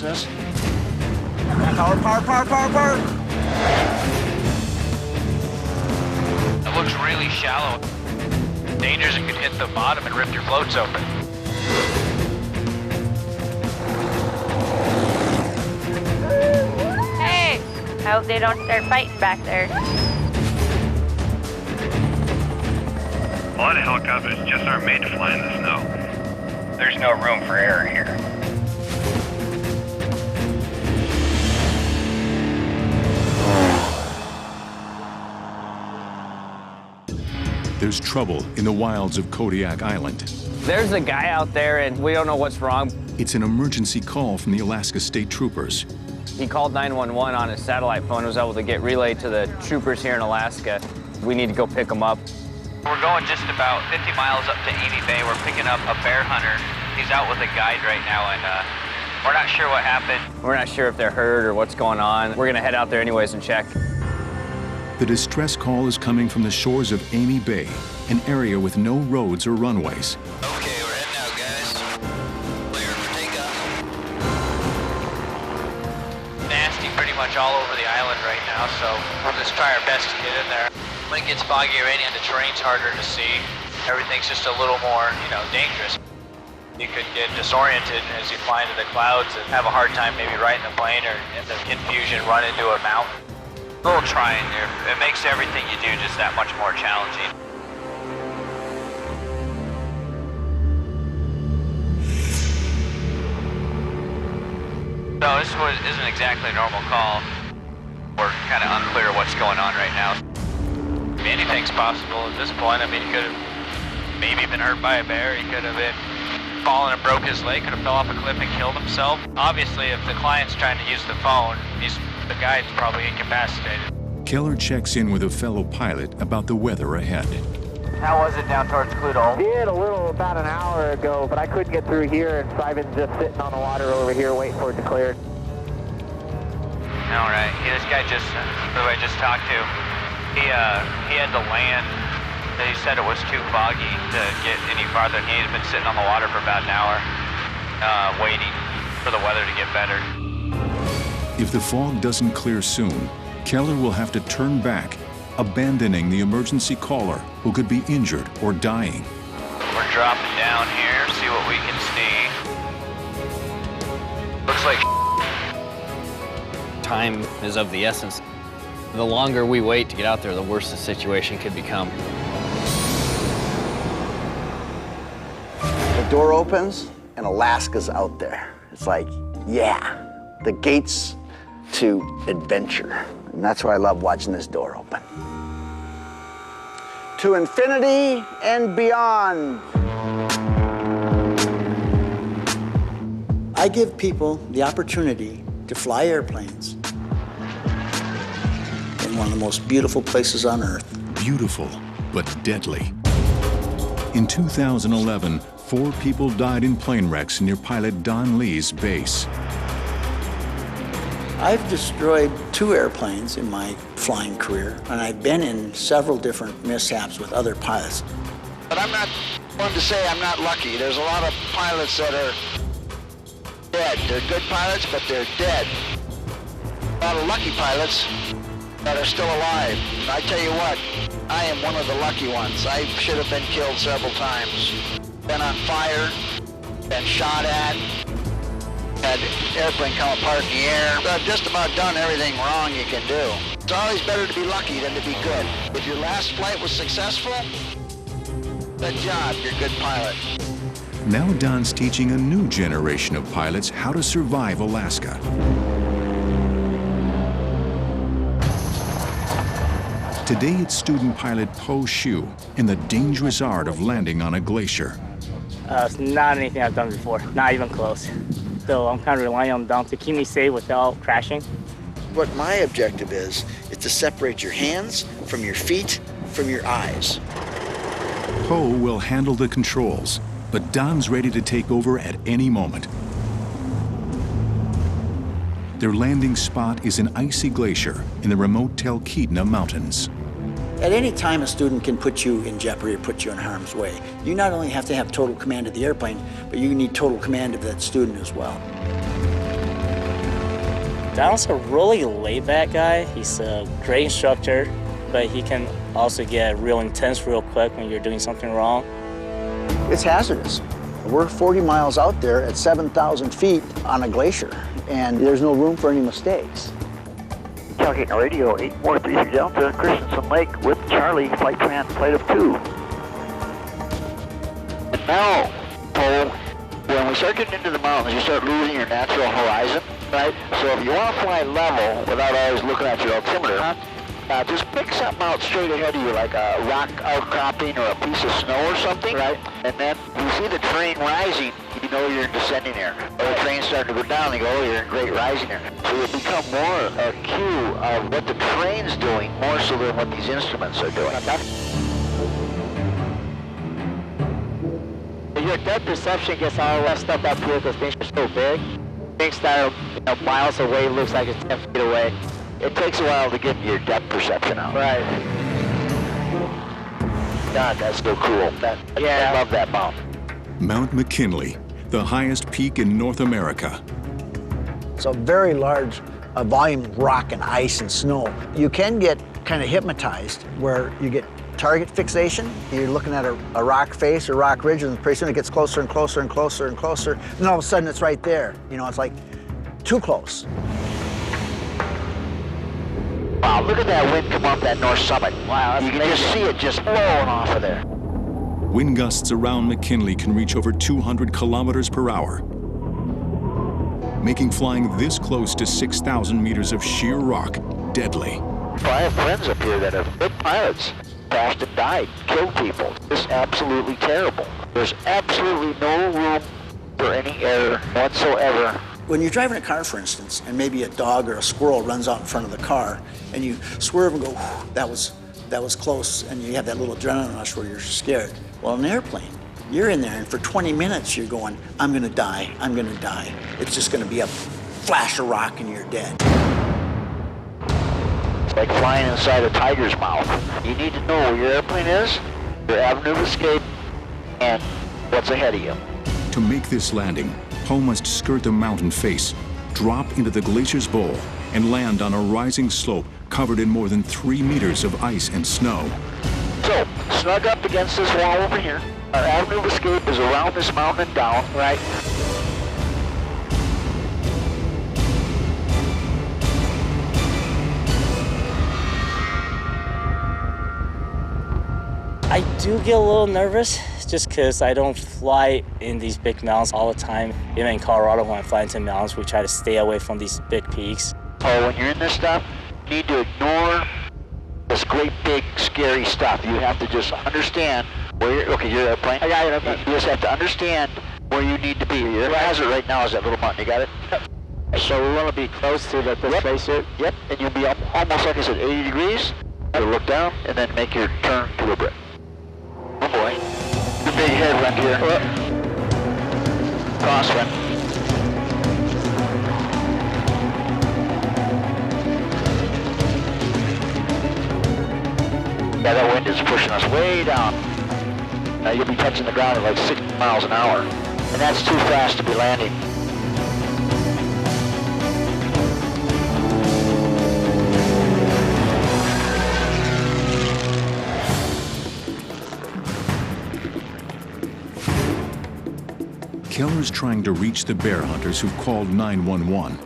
business. Power. It looks really shallow. Dangerous, it could hit the bottom and rip your floats open. Hey, I hope they don't start fighting back there. A lot of helicopters just aren't made to fly in the snow. There's no room for error here. There's trouble in the wilds of Kodiak Island. There's a guy out there, and we don't know what's wrong. It's an emergency call from the Alaska State Troopers. He called 911 on his satellite phone and was able to get relayed to the troopers here in Alaska. We need to go pick him up. We're going just about 50 miles up to Amy Bay. We're picking up a bear hunter. He's out with a guide right now, and we're not sure what happened. We're not sure if they're hurt or what's going on. We're gonna head out there anyways and check. The distress call is coming from the shores of Amy Bay, an area with no roads or runways. Okay, we're heading out, guys. Clear for takeoff. Nasty pretty much all over the island right now, so we'll just try our best to get in there. When it gets foggy or rainy and the terrain's harder to see, everything's just a little more, dangerous. You could get disoriented as you fly into the clouds and have a hard time maybe righting the plane, or in the confusion run into a mountain. A little trying there. It makes everything you do just that much more challenging. So this isn't exactly a normal call. We're kind of unclear what's going on right now. Anything's possible at this point. I mean, he could have maybe been hurt by a bear. He could have been fallen and broke his leg. Could have fell off a cliff and killed himself. Obviously, if the client's trying to use the phone, the guy's probably incapacitated. Keller checks in with a fellow pilot about the weather ahead. How was it down towards Cludol? Did a little about an hour ago, but I couldn't get through here, and Simon's just sitting on the water over here waiting for it to clear. All right. This guy who I just talked to, he had to land. He said it was too foggy to get any farther. He had been sitting on the water for about an hour, waiting for the weather to get better. If the fog doesn't clear soon, Keller will have to turn back, abandoning the emergency caller who could be injured or dying. We're dropping down here, see what we can see. Looks like Time is of the essence. The longer we wait to get out there, the worse the situation could become. The door opens and Alaska's out there. It's like, yeah, the gates to adventure. And that's why I love watching this door open. To infinity and beyond. I give people the opportunity to fly airplanes in one of the most beautiful places on Earth. Beautiful, but deadly. In 2011, 4 people died in plane wrecks near pilot Don Lee's base. I've destroyed 2 airplanes in my flying career, and I've been in several different mishaps with other pilots. But I'm not one to say I'm not lucky. There's a lot of pilots that are dead. They're good pilots, but they're dead. A lot of lucky pilots that are still alive. And I tell you what, I am one of the lucky ones. I should have been killed several times. Been on fire, been shot at, had airplane come apart in the air. I've just about done everything wrong you can do. It's always better to be lucky than to be good. If your last flight was successful, good job, you're a good pilot. Now Don's teaching a new generation of pilots how to survive Alaska. Today it's student pilot Po Shu in the dangerous art of landing on a glacier. It's not anything I've done before, not even close. So I'm kind of relying on them to keep me safe without crashing. What my objective is to separate your hands from your feet, from your eyes. Po will handle the controls, but Don's ready to take over at any moment. Their landing spot is an icy glacier in the remote Talkeetna Mountains. At any time, a student can put you in jeopardy or put you in harm's way. You not only have to have total command of the airplane, but you need total command of that student as well. Donald's a really laid-back guy. He's a great instructor, but he can also get real intense real quick when you're doing something wrong. It's hazardous. We're 40 miles out there at 7,000 feet on a glacier, and there's no room for any mistakes. Talking radio, 8433 Delta, Christensen Lake with Charlie, flight plan, flight of 2. And now, Paul, when we start getting into the mountains, you start losing your natural horizon, right? So if you want to fly level without always looking at your altimeter, just pick something out straight ahead of you, like a rock outcropping or a piece of snow or something, right? And then you see the terrain rising, you know you're in descending air. Or the train's starting to go down, you go, oh, you're in great rising air. So you become more a cue of what the train's doing, more so than what these instruments are doing. Your depth perception gets all messed up up here because things are so big. Things that are miles away looks like it's 10 feet away. It takes a while to get your depth perception out. Right. God, that's so cool. I love that mountain. Mount McKinley, the highest peak in North America. It's a very large volume of rock and ice and snow. You can get kind of hypnotized where you get target fixation. You're looking at a rock face or rock ridge, and pretty soon it gets closer and closer and closer and closer, and all of a sudden it's right there. You know, it's like too close. Wow, look at that wind come off that north summit. Wow, you can just see it just blowing off of there. Wind gusts around McKinley can reach over 200 kilometers per hour, making flying this close to 6,000 meters of sheer rock deadly. I have friends up here that have good pilots, crashed and died, killed people. It's absolutely terrible. There's absolutely no room for any error whatsoever. When you're driving a car, for instance, and maybe a dog or a squirrel runs out in front of the car, and you swerve and go, that was close, and you have that little adrenaline rush where you're scared. Well, in an airplane, you're in there, and for 20 minutes you're going, I'm gonna die, I'm gonna die. It's just gonna be a flash of rock and you're dead. It's like flying inside a tiger's mouth. You need to know where your airplane is, your avenue of escape, and what's ahead of you. To make this landing, Poe must skirt the mountain face, drop into the glacier's bowl, and land on a rising slope covered in more than 3 meters of ice and snow. So, snug up against this wall over here. Our avenue of escape is around this mountain and down, right? I do get a little nervous just because I don't fly in these big mountains all the time. Even in Colorado, when I fly into mountains, we try to stay away from these big peaks. Oh, when you're in this stuff, you need to ignore this great, big, scary stuff. You have to just understand where you're, okay, you're airplane. I got it. You just have to understand where you need to be. Your hazard right now is that little mountain. You got it? Yep. So we want to be close to the spacesuit. Yep, and you'll be almost, like I said, 80 degrees. You'll look down and then make your turn to a brick. Oh boy. The big headwind here. Crosswind. Yeah, that wind is pushing us way down. Now you'll be touching the ground at like 60 miles an hour. And that's too fast to be landing. Keller's trying to reach the bear hunters who've called 911.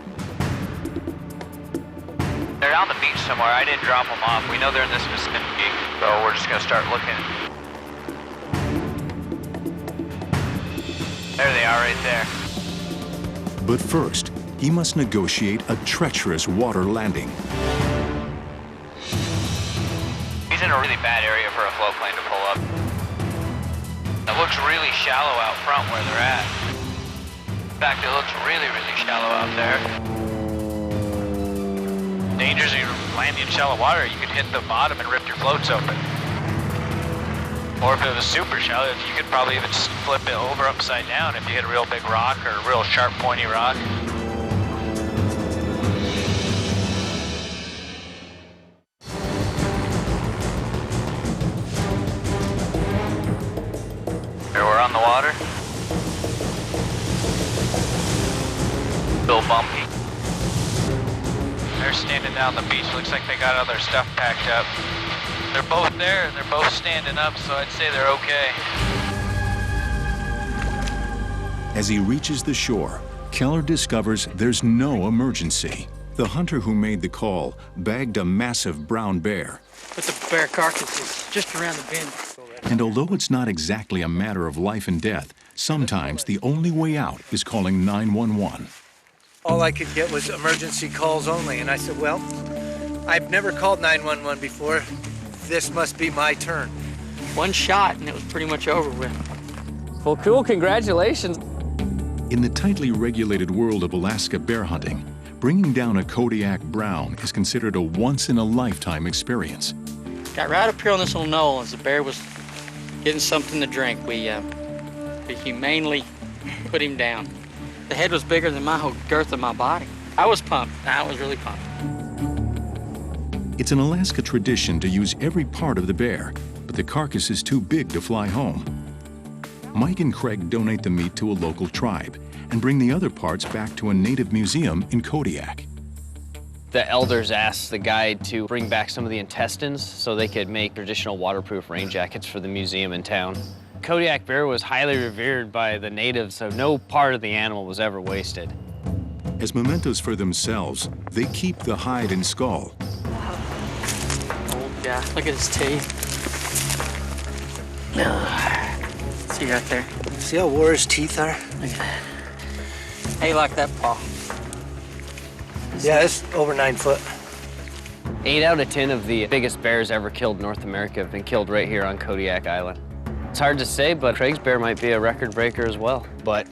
They're on the beach somewhere. I didn't drop them off. We know they're in this vicinity, so we're just gonna start looking. There they are right there. But first, he must negotiate a treacherous water landing. He's in a really bad area for a float plane to pull up. It looks really shallow out front where they're at. In fact, it looks really, really shallow out there. Dangers of landing in shallow water, you could hit the bottom and rip your floats open. Or if it was super shallow, you could probably even just flip it over upside down if you hit a real big rock or a real sharp, pointy rock. There, we're on the water. Still bumpy. down the beach. Looks like they got all their stuff packed up. They're both there, and they're both standing up, so I'd say they're okay. As he reaches the shore, Keller discovers there's no emergency. The hunter who made the call bagged a massive brown bear. But the bear carcass is just around the bend. And although it's not exactly a matter of life and death, sometimes the only way out is calling 911. All I could get was emergency calls only, and I said, well, I've never called 911 before. This must be my turn. One shot, and it was pretty much over with. Well, cool, congratulations. In the tightly regulated world of Alaska bear hunting, bringing down a Kodiak brown is considered a once-in-a-lifetime experience. Got right up here on this little knoll as the bear was getting something to drink. We humanely put him down. The head was bigger than my whole girth of my body. I was pumped. I was really pumped. It's an Alaska tradition to use every part of the bear, but the carcass is too big to fly home. Mike and Craig donate the meat to a local tribe and bring the other parts back to a native museum in Kodiak. The elders asked the guide to bring back some of the intestines so they could make traditional waterproof rain jackets for the museum in town. Kodiak bear was highly revered by the natives, so no part of the animal was ever wasted. As mementos for themselves, they keep the hide and skull. Old guy. Look at his teeth. See right there? See how wore his teeth are? Look at that. How you like that paw? Yeah, it's over 9 foot. 8 out of 10 of the biggest bears ever killed in North America have been killed right here on Kodiak Island. It's hard to say, but Craig's bear might be a record breaker as well. But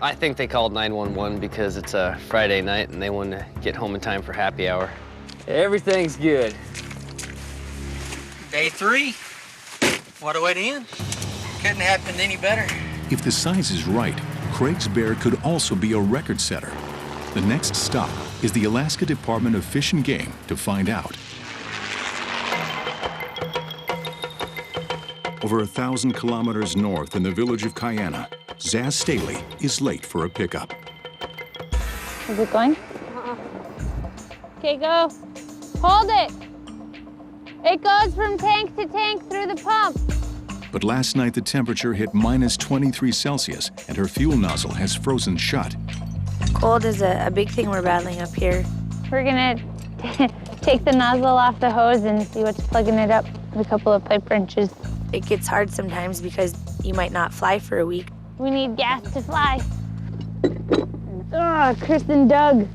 I think they called 911 because it's a Friday night and they want to get home in time for happy hour. Everything's good. Day 3. What a way to end. Couldn't happen any better. If the size is right, Craig's bear could also be a record setter. The next stop is the Alaska Department of Fish and Game to find out. Over 1,000 kilometers north in the village of Kayana, Zaz Staley is late for a pickup. Is it going? Okay, go. Hold it. It goes from tank to tank through the pump. But last night the temperature hit minus 23 Celsius and her fuel nozzle has frozen shut. Cold is a big thing we're battling up here. We're gonna take the nozzle off the hose and see what's plugging it up with a couple of pipe wrenches. It gets hard sometimes because you might not fly for a week. We need gas to fly. Oh, Chris and Doug.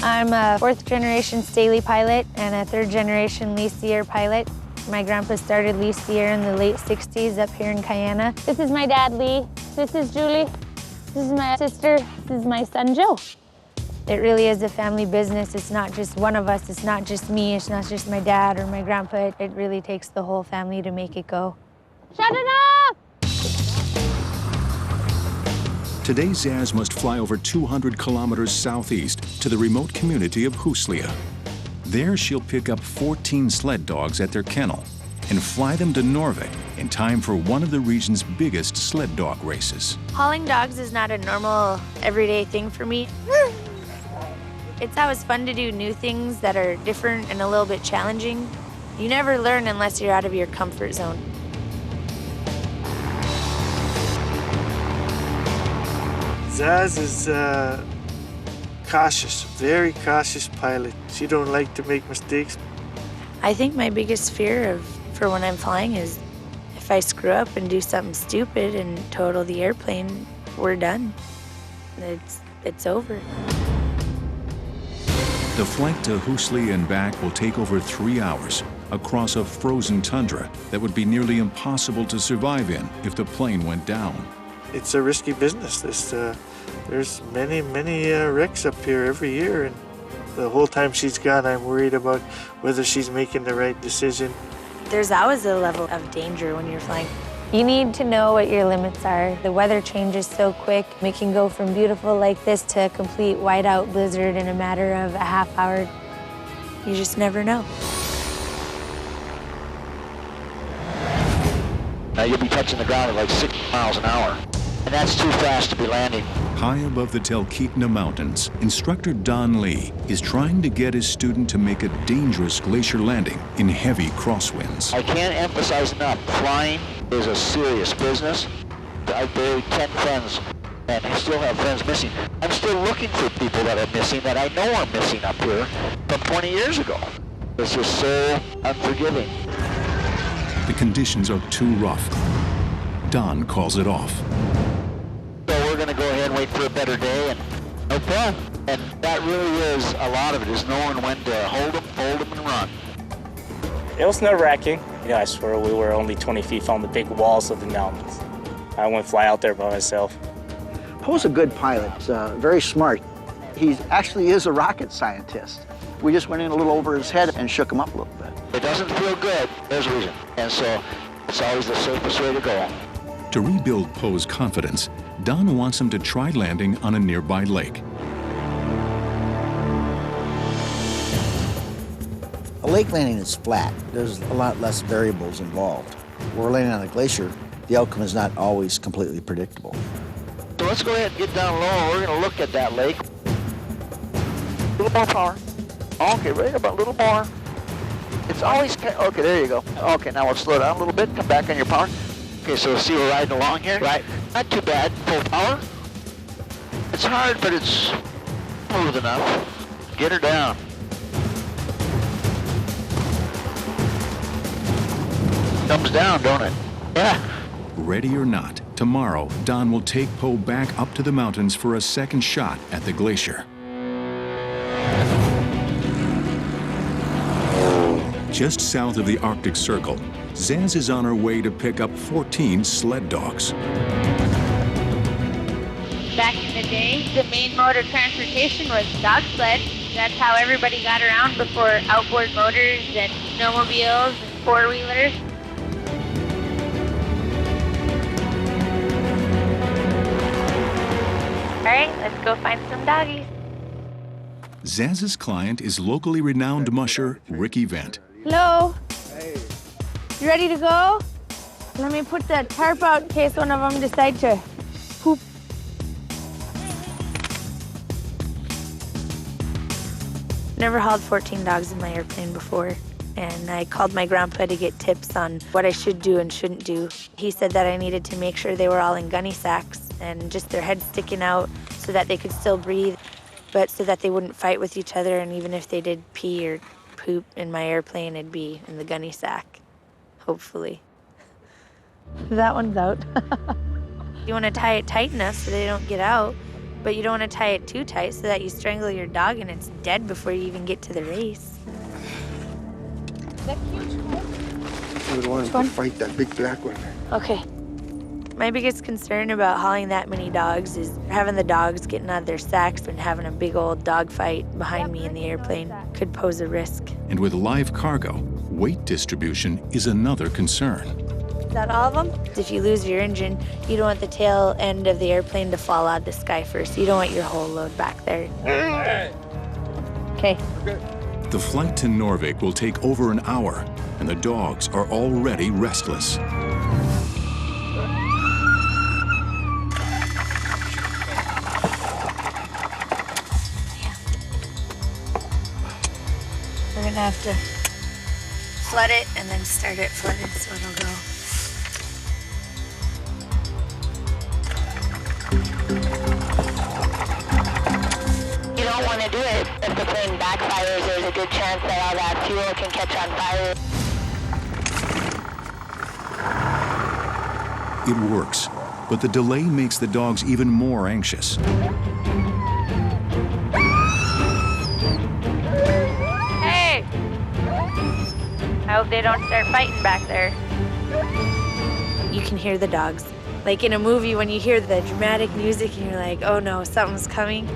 I'm a 4th generation Staley pilot and a 3rd generation Leasier pilot. My grandpa started Leasier in the late 60s up here in Kayana. This is my dad, Lee. This is Julie. This is my sister. This is my son, Joe. It really is a family business. It's not just one of us. It's not just me. It's not just my dad or my grandpa. It really takes the whole family to make it go. Shut it off! Today, Zaz must fly over 200 kilometers southeast to the remote community of Huslia. There, she'll pick up 14 sled dogs at their kennel and fly them to Norvik in time for one of the region's biggest sled dog races. Hauling dogs is not a normal, everyday thing for me. It's always fun to do new things that are different and a little bit challenging. You never learn unless you're out of your comfort zone. Zaz is cautious, very cautious pilot. She don't like to make mistakes. I think my biggest fear for when I'm flying is if I screw up and do something stupid and total the airplane, we're done. It's over. The flight to Huslia and back will take over 3 hours across a frozen tundra that would be nearly impossible to survive in if the plane went down. It's a risky business. There's many wrecks up here every year, and the whole time she's gone, I'm worried about whether she's making the right decision. There's always a level of danger when you're flying. You need to know what your limits are. The weather changes so quick. It can go from beautiful like this to a complete whiteout blizzard in a matter of a half hour. You just never know. Now you'll be touching the ground at like 6 miles an hour. and that's too fast to be landing. High above the Talkeetna Mountains, instructor Don Lee is trying to get his student to make a dangerous glacier landing in heavy crosswinds. I can't emphasize enough, flying is a serious business. I've buried 10 friends and I still have friends missing. I'm still looking for people that are missing that I know are missing up here from 20 years ago. It's just so unforgiving. The conditions are too rough. Don calls it off. So we're going to go ahead and wait for a better day and no problem. And that really is a lot of it, is knowing when to hold them, fold them, and run. It was nerve-wracking. You know, I swear we were only 20 feet from the big walls of the mountains. I wouldn't fly out there by myself. Poe's a good pilot, very smart. He actually is a rocket scientist. We just went in a little over his head and shook him up a little bit. It doesn't feel good, there's a reason. And so it's always the safest way to go. To rebuild Poe's confidence, Don wants him to try landing on a nearby lake. A lake landing is flat. There's a lot less variables involved. When we're landing on a glacier, the outcome is not always completely predictable. So let's go ahead and get down low. We're going to look at that lake. A little more power. Okay, right about a little more. It's always, okay, there you go. Okay, now we'll slow down a little bit. Come back on your power. Okay, so see we're riding along here? Right. Not too bad. Full power. It's hard, but it's smooth enough. Get her down. Comes down, don't it? Yeah. Ready or not, tomorrow, Don will take Poe back up to the mountains for a second shot at the glacier. Just south of the Arctic Circle, Zaz is on her way to pick up 14 sled dogs. Back in the day, the main mode of transportation was dog sled. That's how everybody got around before outboard motors and snowmobiles and four-wheelers. All right, let's go find some doggies. Zaz's client is locally renowned musher Ricky Vent. Hello. Hey. You ready to go? Let me put that tarp out in case one of them decide to poop. Never hauled 14 dogs in my airplane before, and I called my grandpa to get tips on what I should do and shouldn't do. He said that I needed to make sure they were all in gunny sacks and just their heads sticking out so that they could still breathe, but so that they wouldn't fight with each other, and even if they did pee or poop in my airplane, it'd be in the gunny sack, hopefully. That one's out. You want to tie it tight enough so they don't get out, but you don't want to tie it too tight so that you strangle your dog and it's dead before you even get to the race. Is that cute? I would want to fight that big black one. Okay. My biggest concern about hauling that many dogs is having the dogs getting out of their sacks and having a big old dog fight behind me in the airplane could pose a risk. And with live cargo, weight distribution is another concern. Is that all of them? If you lose your engine, you don't want the tail end of the airplane to fall out of the sky first. You don't want your whole load back there. Okay. The flight to Norvik will take over an hour, and the dogs are already restless. We're gonna have to flood it and then start it flooded so it'll go. You don't want to do it. If the plane backfires, there's a good chance that all that fuel can catch on fire. It works, but the delay makes the dogs even more anxious. Hey! I hope they don't start fighting back there. You can hear the dogs. Like in a movie when you hear the dramatic music and you're like, oh no, something's coming.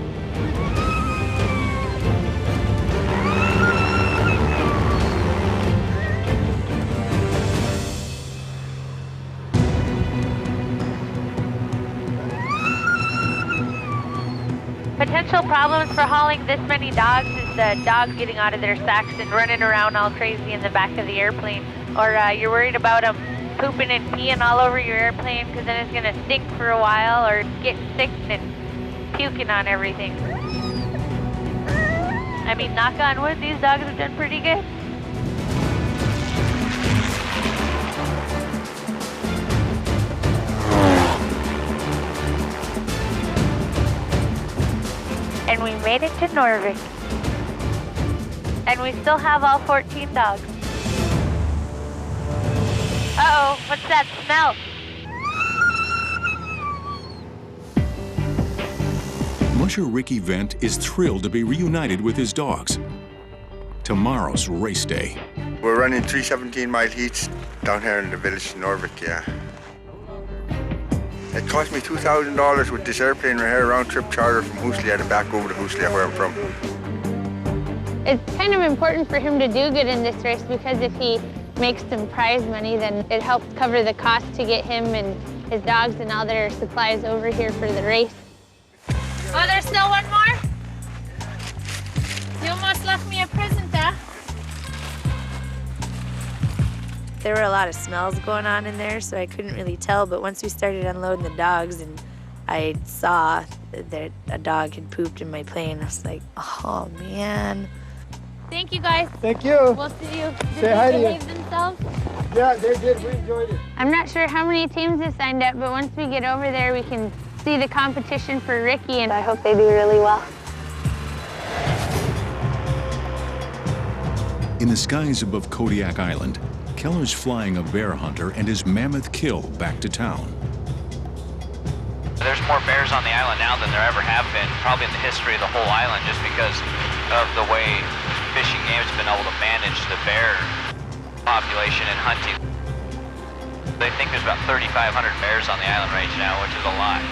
Potential problems for hauling this many dogs is the dogs getting out of their sacks and running around all crazy in the back of the airplane. Or you're worried about them pooping and peeing all over your airplane because then it's gonna stink for a while, or getting sick and puking on everything. I mean, knock on wood, these dogs have done pretty good. And we made it to Norvik. And we still have all 14 dogs. Uh-oh, what's that smell? Musher Ricky Vent is thrilled to be reunited with his dogs. Tomorrow's race day. We're running 3 17-mile heats down here in the village of Norvik, yeah. It cost me $2,000 with this airplane right here, round-trip charter from Husley and back over to Husley, where I'm from. It's kind of important for him to do good in this race, because if he makes some prize money, then it helps cover the cost to get him and his dogs and all their supplies over here for the race. Oh, there's still one more? You almost left me a present, huh? There were a lot of smells going on in there, so I couldn't really tell, but once we started unloading the dogs and I saw that a dog had pooped in my plane, I was like, oh, man. Thank you, guys. Thank you. We'll see you. Say hi to you. Did they behave themselves? Yeah, they did. We enjoyed it. I'm not sure how many teams have signed up, but once we get over there, we can see the competition for Ricky, and I hope they do really well. In the skies above Kodiak Island, Keller's flying a bear hunter and his mammoth kill back to town. There's more bears on the island now than there ever have been, probably in the history of the whole island, just because of the way fishing game's been able to manage the bear population and hunting. They think there's about 3,500 bears on the island right now, which is a lot.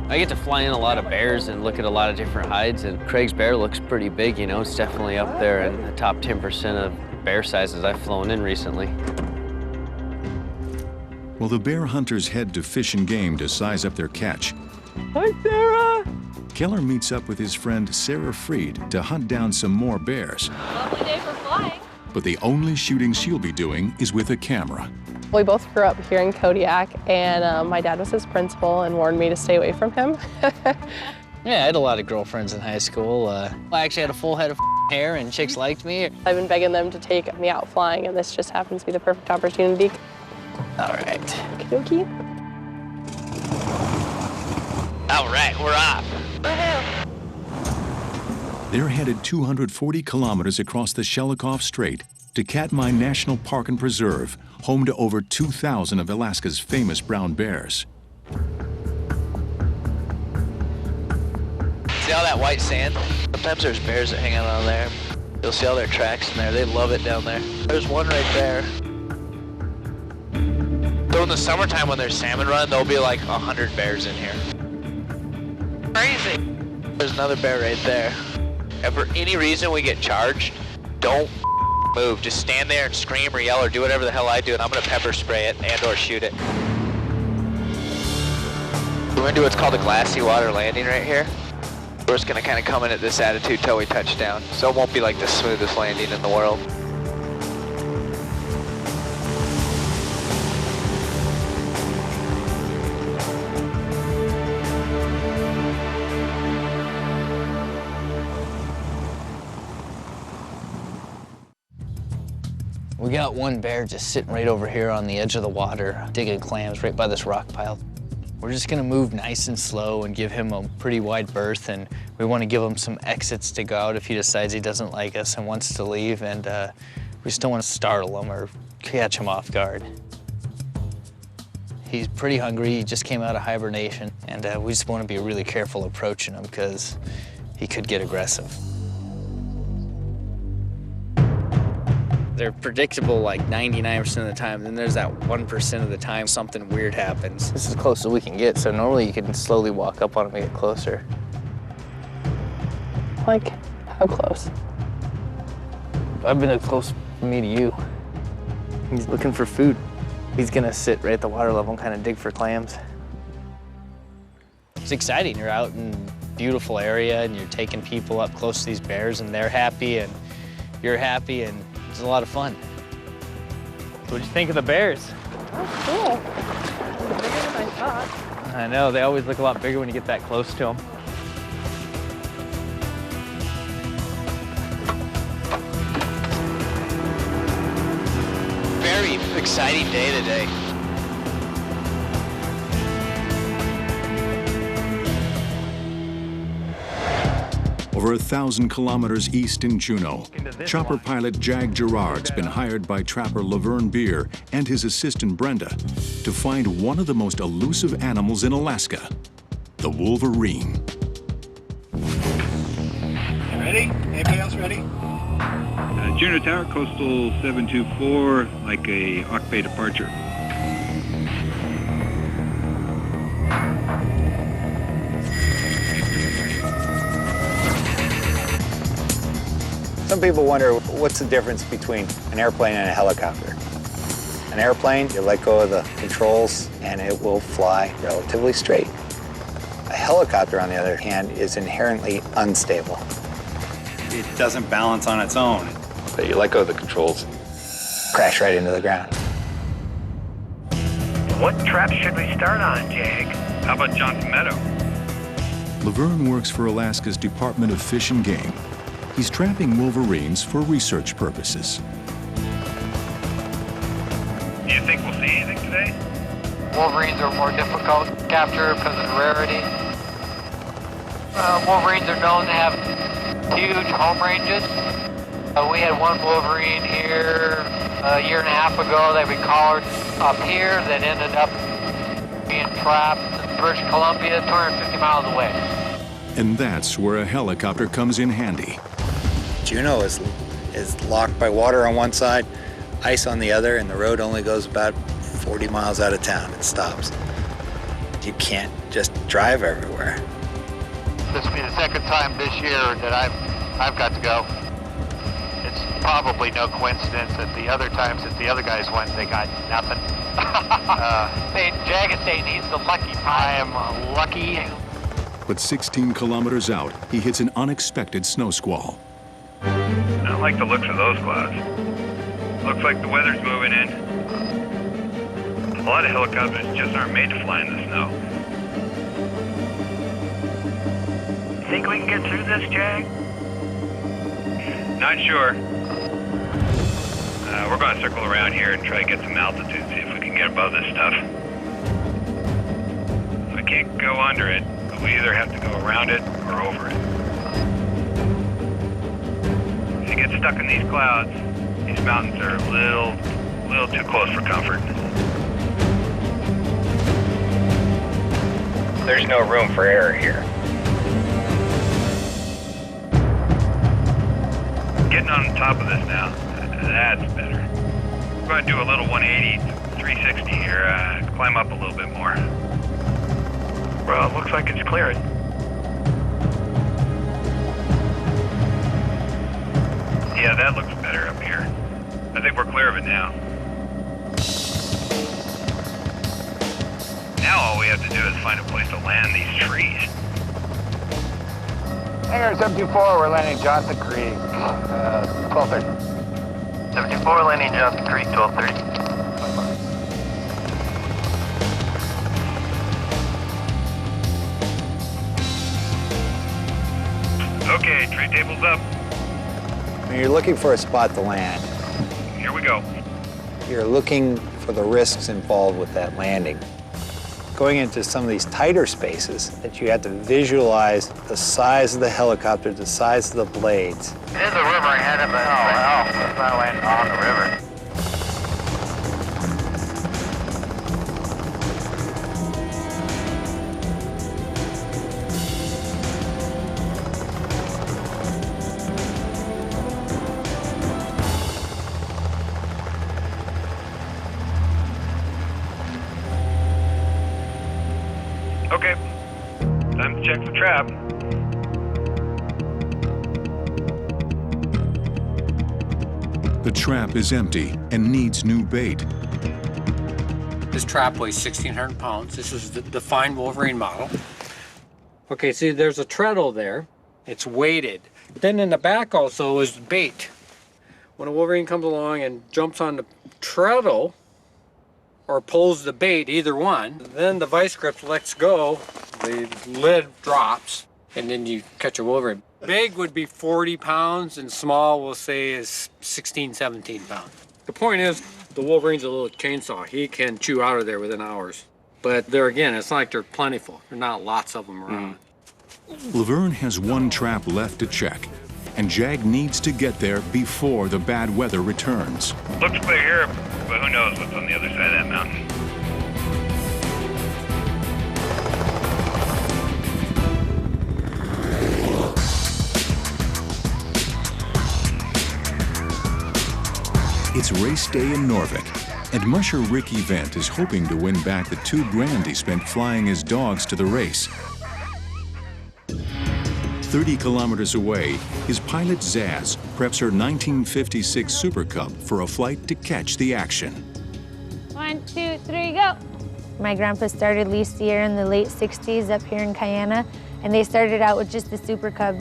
I get to fly in a lot of bears and look at a lot of different hides, and Craig's bear looks pretty big, you know. It's definitely up there in the top 10% of bear sizes I've flown in recently. While the bear hunters head to Fish and Game to size up their catch, Hi, Sarah. Keller meets up with his friend Sarah Freed to hunt down some more bears. Lovely day for flying. But the only shooting she'll be doing is with a camera. We both grew up here in Kodiak, and my dad was his principal and warned me to stay away from him. Yeah, I had a lot of girlfriends in high school. I actually had a full head of hair, and chicks liked me. I've been begging them to take me out flying, and this just happens to be the perfect opportunity. All right. Okie dokie. All right, we're off. They're headed 240 kilometers across the Shelikof Strait to Katmai National Park and Preserve, home to over 2,000 of Alaska's famous brown bears. See all that white sand? Sometimes there's bears that hang out on there. You'll see all their tracks in there. They love it down there. There's one right there. So in the summertime when there's salmon run, there'll be like 100 bears in here. Crazy. There's another bear right there. If for any reason we get charged, don't move. Just stand there and scream or yell or do whatever the hell I do, and I'm gonna pepper spray it and or shoot it. We're gonna do what's called a glassy water landing right here. We're just gonna kind of come in at this attitude till we touch down. So it won't be like the smoothest landing in the world. We got one bear just sitting right over here on the edge of the water, digging clams right by this rock pile. We're just gonna move nice and slow and give him a pretty wide berth, and we want to give him some exits to go out if he decides he doesn't like us and wants to leave, and we just don't want to startle him or catch him off guard. He's pretty hungry, he just came out of hibernation, and we just want to be really careful approaching him because he could get aggressive. They're predictable like 99% of the time, then there's that 1% of the time something weird happens. This is as close as we can get, so normally you can slowly walk up on him and get closer. Like, how close? I've been as close from me to you. He's looking for food. He's gonna sit right at the water level and kind of dig for clams. It's exciting. You're out in a beautiful area and you're taking people up close to these bears and they're happy and you're happy and it's a lot of fun. What'd you think of the bears? Oh, cool. Bigger than I thought. I know, they always look a lot bigger when you get that close to them. Very exciting day today. Over 1,000 kilometers east in Juneau, chopper pilot Jag Gerard's been hired by trapper Laverne Beer and his assistant Brenda to find one of the most elusive animals in Alaska, the wolverine. Ready? Anybody else ready? Juneau Tower, coastal 724, like a Hawk Bay departure. Some people wonder what's the difference between an airplane and a helicopter. An airplane, you let go of the controls and it will fly relatively straight. A helicopter, on the other hand, is inherently unstable. It doesn't balance on its own. But you let go of the controls, crash right into the ground. What trap should we start on, Jag? How about Johnson Meadow? Laverne works for Alaska's Department of Fish and Game. He's trapping wolverines for research purposes. Do you think we'll see anything today? Wolverines are more difficult to capture because of the rarity. Wolverines are known to have huge home ranges. We had one wolverine here a year and a half ago that we collared up here that ended up being trapped in British Columbia, 250 miles away. And that's where a helicopter comes in handy. Juneau is locked by water on one side, ice on the other, and the road only goes about 40 miles out of town. It stops. You can't just drive everywhere. This will be the second time this year that I've got to go. It's probably no coincidence that the other times that the other guys went, they got nothing. Jag is saying he's the lucky pilot. I am lucky. But 16 kilometers out, he hits an unexpected snow squall. I don't like the looks of those clouds. Looks like the weather's moving in. A lot of helicopters just aren't made to fly in the snow. Think we can get through this, Jag? Not sure. We're going to circle around here and try to get some altitude, see if we can get above this stuff. We can't go under it, but we either have to go around it or over it. If you get stuck in these clouds, these mountains are a little too close for comfort. There's no room for error here. Getting on top of this now, that's better. We're going to do a little 180, 360 here, climb up a little bit more. Well, it looks like it's clearing. Yeah, that looks better up here. I think we're clear of it now. Now all we have to do is find a place to land these trees. Hangar 724, we're landing Johnson Creek, 12:30. 74 landing Johnson Creek, 12:30. Okay, tree table's up. When you're looking for a spot to land, Here we go. you're looking for the risks involved with that landing. Going into some of these tighter spaces that you have to visualize the size of the helicopter, the size of the blades. There's a river ahead of us. Oh, well, let's not land on the river. Okay, time to check the trap. The trap is empty and needs new bait. This trap weighs 1,600 pounds. This is the fine Wolverine model. Okay, see, there's a treadle there. It's weighted. Then in the back also is bait. When a wolverine comes along and jumps on the treadle or pulls the bait, either one, then the vice grip lets go, the lid drops, and then you catch a wolverine. Big would be 40 pounds, and small, we'll say, is 16, 17 pounds. The point is, the wolverine's a little chainsaw. He can chew out of there within hours. But there again, it's not like they're plentiful. There are not lots of them around. Laverne has one trap left to check, and Jag needs to get there before the bad weather returns. Looks clear here, but who knows what's on the other side of that mountain. It's race day in Norvik, and musher Ricky Vent is hoping to win back the $2,000 he spent flying his dogs to the race. 30 kilometers away, his pilot Zaz preps her 1956 Super Cub for a flight to catch the action. 1, 2, 3, go! My grandpa started lease year in the late 60s up here in Guyana, and they started out with just the Super Cub.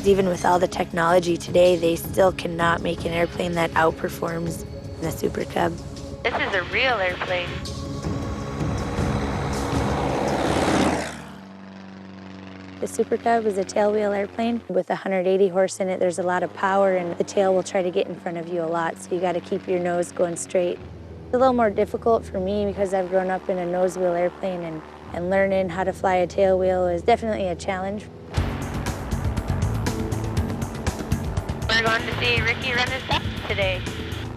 Even with all the technology today, they still cannot make an airplane that outperforms the Super Cub. This is a real airplane. The Super Cub is a tailwheel airplane with 180 horse in it. There's a lot of power, and the tail will try to get in front of you a lot, so you got to keep your nose going straight. It's a little more difficult for me because I've grown up in a nose wheel airplane, and learning how to fly a tailwheel is definitely a challenge. We're going to see Ricky run his test today.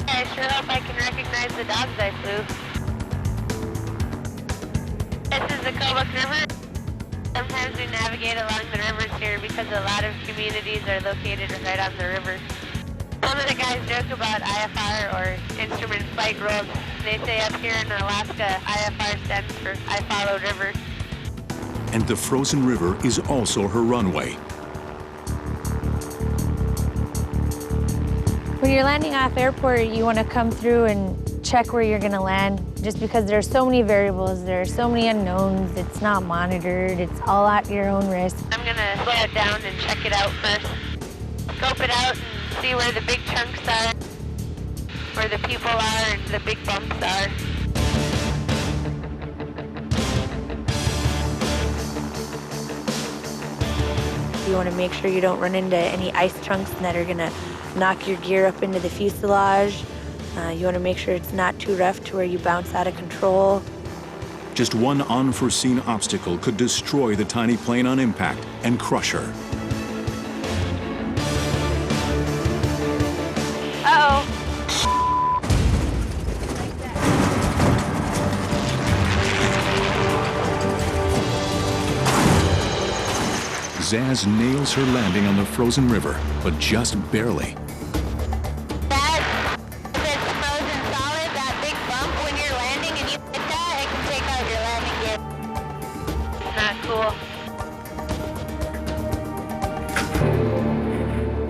I sure hope I can recognize the dogs I flew. This is the Kobuk River. Sometimes we navigate along the rivers here because a lot of communities are located right on the river. Some of the guys joke about IFR, or Instrument Flight Rules. They say up here in Alaska, IFR stands for I Followed River. And the frozen river is also her runway. When you're landing off airport, you want to come through and check where you're going to land, just because there's so many variables, there are so many unknowns, it's not monitored, it's all at your own risk. I'm going to slow it down and check it out first. Scope it out and see where the big chunks are, where the people are and the big bumps are. You want to make sure you don't run into any ice chunks that are going to knock your gear up into the fuselage. You want to make sure it's not too rough to where you bounce out of control. Just one unforeseen obstacle could destroy the tiny plane on impact and crush her. Uh-oh. Zaz nails her landing on the frozen river, but just barely.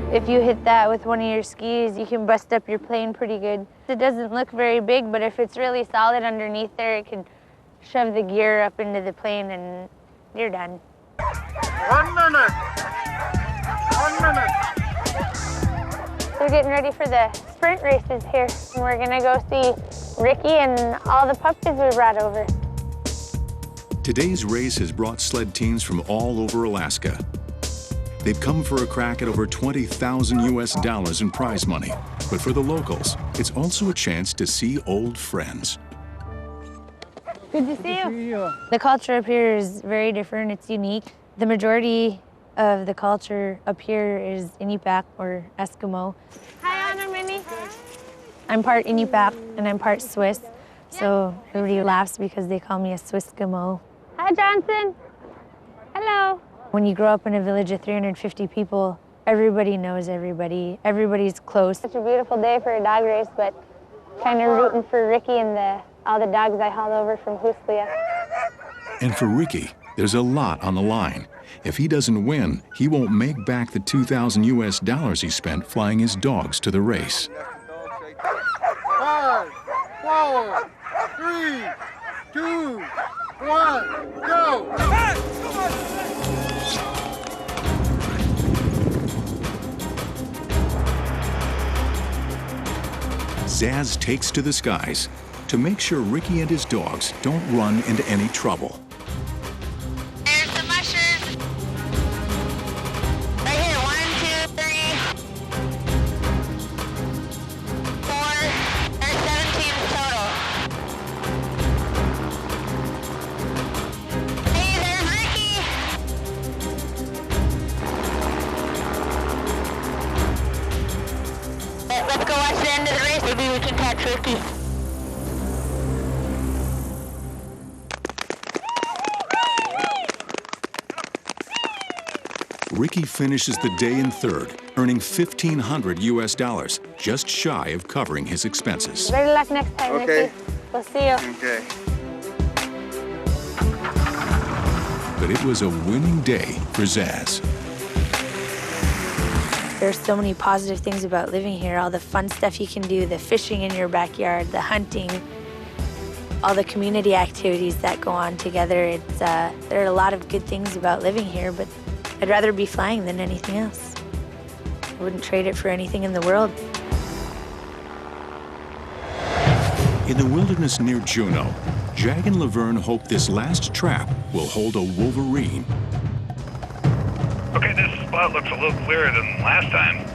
If you hit that with one of your skis, you can bust up your plane pretty good. It doesn't look very big, but if it's really solid underneath there, it can shove the gear up into the plane and you're done. 1 minute. 1 minute. We're getting ready for the sprint races here. And we're gonna go see Ricky and all the puppies we brought over. Today's race has brought sled teams from all over Alaska. They've come for a crack at over $20,000 US in prize money. But for the locals, it's also a chance to see old friends. Good to see you. The culture up here is very different. It's unique. The majority of the culture up here is Inupiaq or Eskimo. Hi, Anna Minnie. I'm part Inupiaq and I'm part Swiss, so everybody laughs because they call me a Swisskimo. Hi, Johnson. Hello. When you grow up in a village of 350 people, everybody knows everybody. Everybody's close. Such a beautiful day for a dog race, but kind of rooting for Ricky and all the dogs I hauled over from Huslia. And for Ricky, there's a lot on the line. If he doesn't win, he won't make back the $2,000 US he spent flying his dogs to the race. 5, 4, 3, 2, 1, go! Zaz takes to the skies to make sure Ricky and his dogs don't run into any trouble. There's the mushers. Right here, 1, 2, 3, 4. There's 17 total. Hey, there's Ricky. Let's go watch the end of the race. Maybe we can catch Ricky. Ricky finishes the day in third, earning $1,500 US, just shy of covering his expenses. Better luck next time, Okay. Ricky. We'll see you. Okay. But it was a winning day for Zaz. There's so many positive things about living here, all the fun stuff you can do, the fishing in your backyard, the hunting, all the community activities that go on together. There are a lot of good things about living here, but I'd rather be flying than anything else. I wouldn't trade it for anything in the world. In the wilderness near Juneau, Jag and Laverne hope this last trap will hold a wolverine. Okay, this spot looks a little clearer than last time.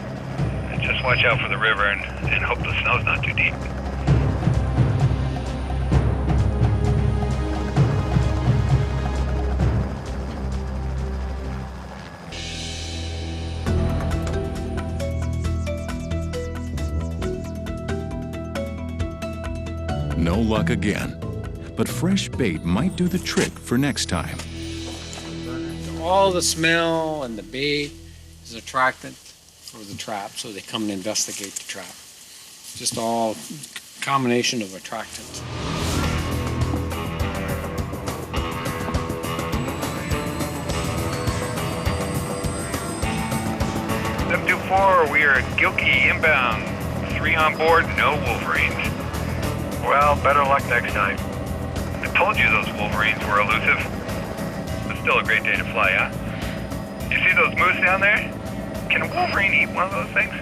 Just watch out for the river and hope the snow's not too deep. No luck again, but fresh bait might do the trick for next time. All the smell and the bait is attractant for the trap, so they come and investigate the trap. Just all combination of attractants. 724, we are at Gilkey inbound. 3 on board, no wolverines. Well, better luck next time. I told you those wolverines were elusive. But still a great day to fly, huh? You see those moose down there? Can a wolverine eat one of those things?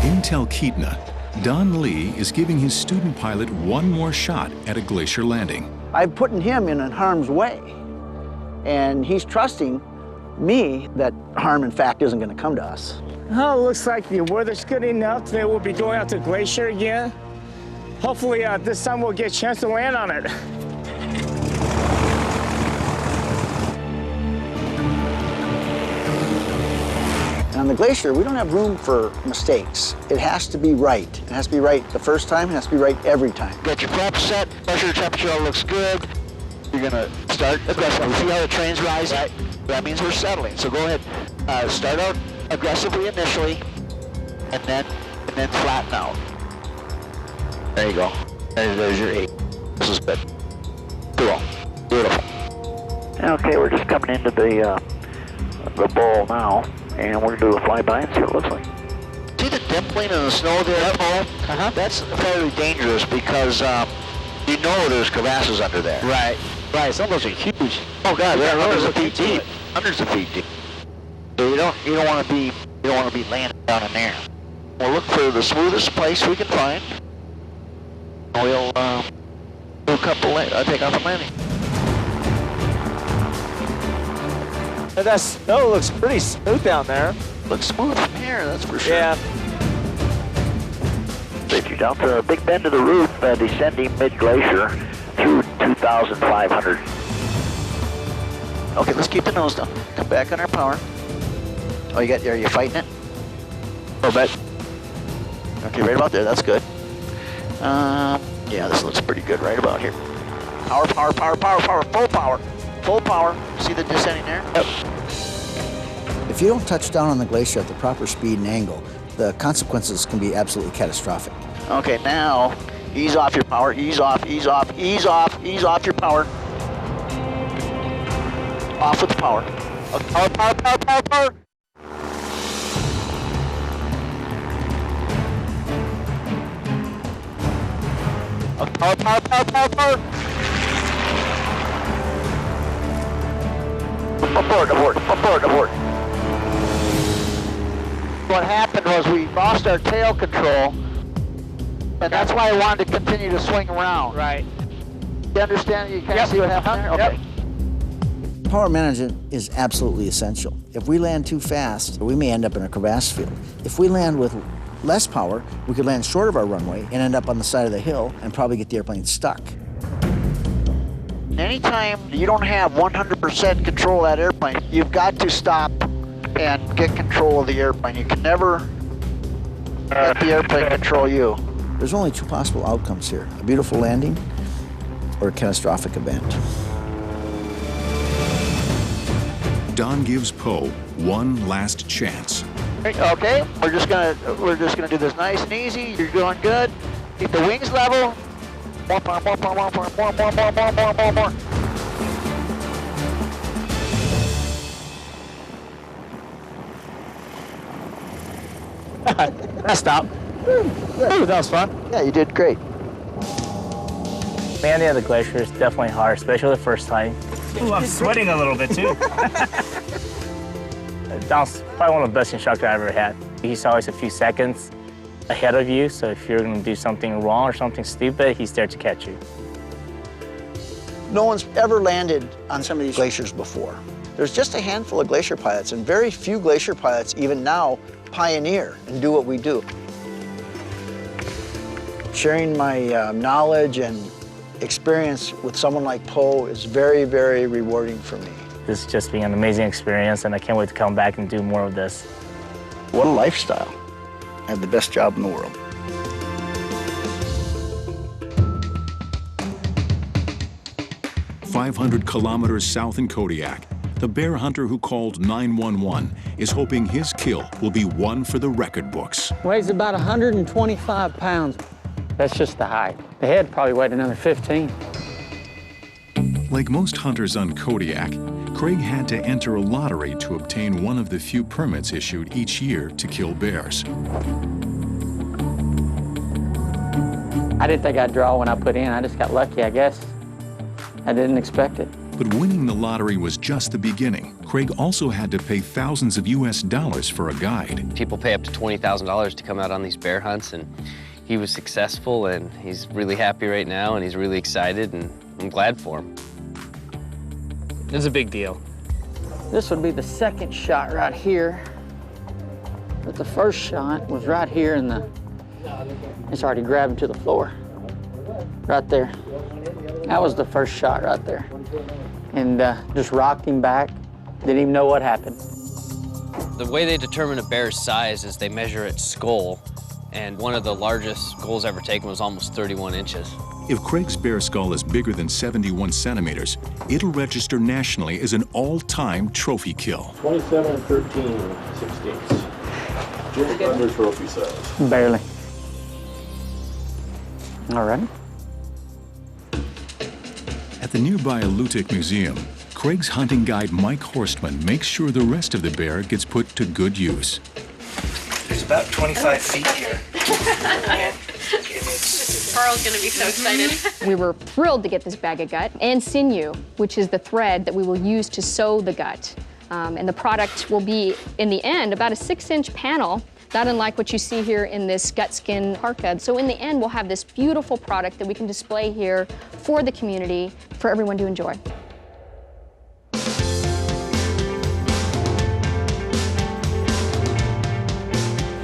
In Talkeetna, Don Lee is giving his student pilot one more shot at a glacier landing. I'm putting him in harm's way, and he's trusting me that harm, in fact, isn't going to come to us. Oh, looks like the weather's good enough that we'll be going out to the glacier again. Hopefully this time we'll get a chance to land on it. On the glacier, we don't have room for mistakes. It has to be right. It has to be right the first time, it has to be right every time. Get your prep set, pressure temperature all looks good. You're gonna start aggressively. See how the trains rise? Right. That means we're settling. So go ahead, start out aggressively initially, and then flatten out. There you go. There's your 8. This is good. Cool. Beautiful. Okay, we're just coming into the bowl now, and we're gonna do a flyby and see what it looks like. See the dimpling in the snow there, Paul? That's fairly dangerous because you know there's crevasses under there. Right. Right. Some of those are huge. Oh God, they're hundreds of feet deep. Hundreds of feet deep. So you don't want to be landing down in there. We'll look for the smoothest place we can find. We'll do a couple take off and landing. That snow looks pretty smooth down there. Looks smooth from here, that's for sure. Yeah. Safety down to a big bend of the roof, descending mid-glacier through 2,500. Okay, let's keep the nose down. Come back on our power. Oh, are you fighting it? A little bit. Okay, right about there, that's good. Yeah, this looks pretty good right about here. Power, full power. Full power. See the descending there? Yep. If you don't touch down on the glacier at the proper speed and angle, the consequences can be absolutely catastrophic. Okay, now ease off your power. Ease off your power. Off with the power. Okay, power. Okay, power. Abort. what happened was we lost our tail control, and that's why I wanted to continue to swing around. Right. You understand? You kind of see what happened there? Okay. Power management is absolutely essential. If we land too fast, we may end up in a crevasse field. If we land with less power, we could land short of our runway and end up on the side of the hill and probably get the airplane stuck. Anytime you don't have 100% control of that airplane, you've got to stop and get control of the airplane. You can never let the airplane control you. There's only two possible outcomes here: a beautiful landing or a catastrophic event. Don gives Poe one last chance. Okay, we're just gonna do this nice and easy. You're doing good. Keep the wings level. More. Messed up. Ooh, that was fun. Yeah, you did great. Landing at the glacier is definitely hard, especially the first time. Ooh, I'm sweating a little bit too. Don's probably one of the best instructors I've ever had. He's always a few seconds ahead of you, so if you're gonna do something wrong or something stupid, he's there to catch you. No one's ever landed on some of these glaciers before. There's just a handful of glacier pilots, and very few glacier pilots even now pioneer and do what we do. Sharing my knowledge and experience with someone like Poe is very, very rewarding for me. This has just been an amazing experience, and I can't wait to come back and do more of this. What a lifestyle. I have the best job in the world. "500 kilometers south in Kodiak, the bear hunter who called 911 is hoping his kill will be one for the record books. Weighs about 125 pounds. That's just the height. The head probably weighed another 15. Like most hunters on Kodiak, Craig had to enter a lottery to obtain one of the few permits issued each year to kill bears. I didn't think I'd draw when I put in. I just got lucky, I guess. I didn't expect it. But winning the lottery was just the beginning. Craig also had to pay thousands of US dollars for a guide. People pay up to $20,000 to come out on these bear hunts, and he was successful, and he's really happy right now, and he's really excited, and I'm glad for him. It's a big deal. This would be the second shot right here. But the first shot was right here in the... It's already grabbing to the floor. Right there. That was the first shot right there. And just rocked him back. Didn't even know what happened. The way they determine a bear's size is they measure its skull, and one of the largest skulls ever taken was almost 31 inches. If Craig's bear skull is bigger than 71 centimeters, it'll register nationally as an all-time trophy kill. 27 13/16. Just under trophy size. Barely. All right. At the nearby Alutiiq Museum, Craig's hunting guide Mike Horstman makes sure the rest of the bear gets put to good use. There's about 25 feet here. Carl's gonna be so excited. We were thrilled to get this bag of gut and sinew, which is the thread that we will use to sew the gut. And the product will be, in the end, about a 6-inch panel, not unlike what you see here in this gut skin parka. So in the end, we'll have this beautiful product that we can display here for the community, for everyone to enjoy.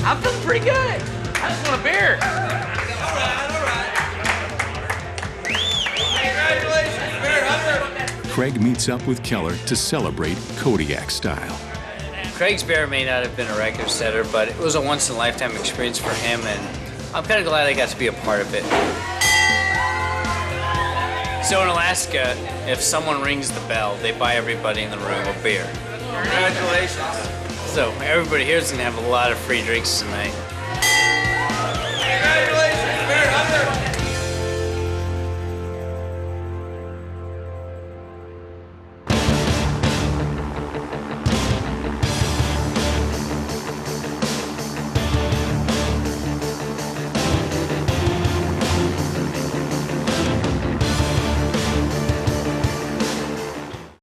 I'm feeling pretty good. I just want a beer. Congratulations, bear hunter. Craig meets up with Keller to celebrate Kodiak style. Craig's bear may not have been a record setter, but it was a once-in-a-lifetime experience for him, and I'm kind of glad I got to be a part of it. So in Alaska, if someone rings the bell, they buy everybody in the room a beer. Congratulations. So everybody here is going to have a lot of free drinks tonight.